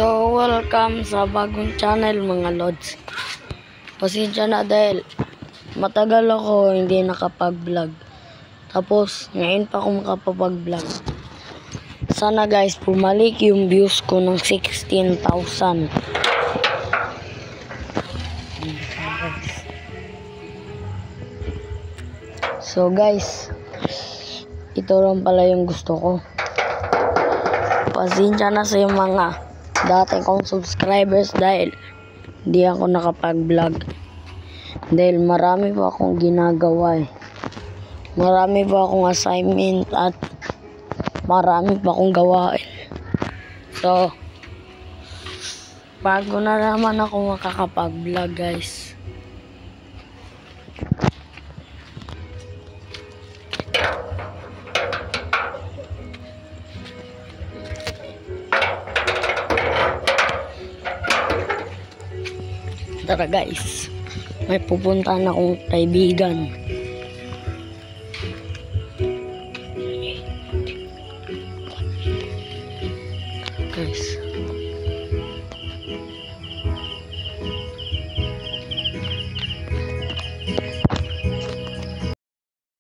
So, welcome sa bagong channel mga lods. Pasensya na dahil matagal ako hindi nakapag-vlog. Tapos, ngayon pa ako makapag-vlog. Sana guys, pumalik yung views ko ng 16,000. So guys, ito lang pala yung gusto ko. Pasensya na sa yung mga dati kong subscribers dahil hindi ako nakapag-vlog. Dahil marami pa akong ginagawa eh. Marami pa akong assignment at marami pa akong gawain. So, bago na naman ako makakapag-vlog guys. Tara guys, may pupuntahan akong kaibigan. Guys,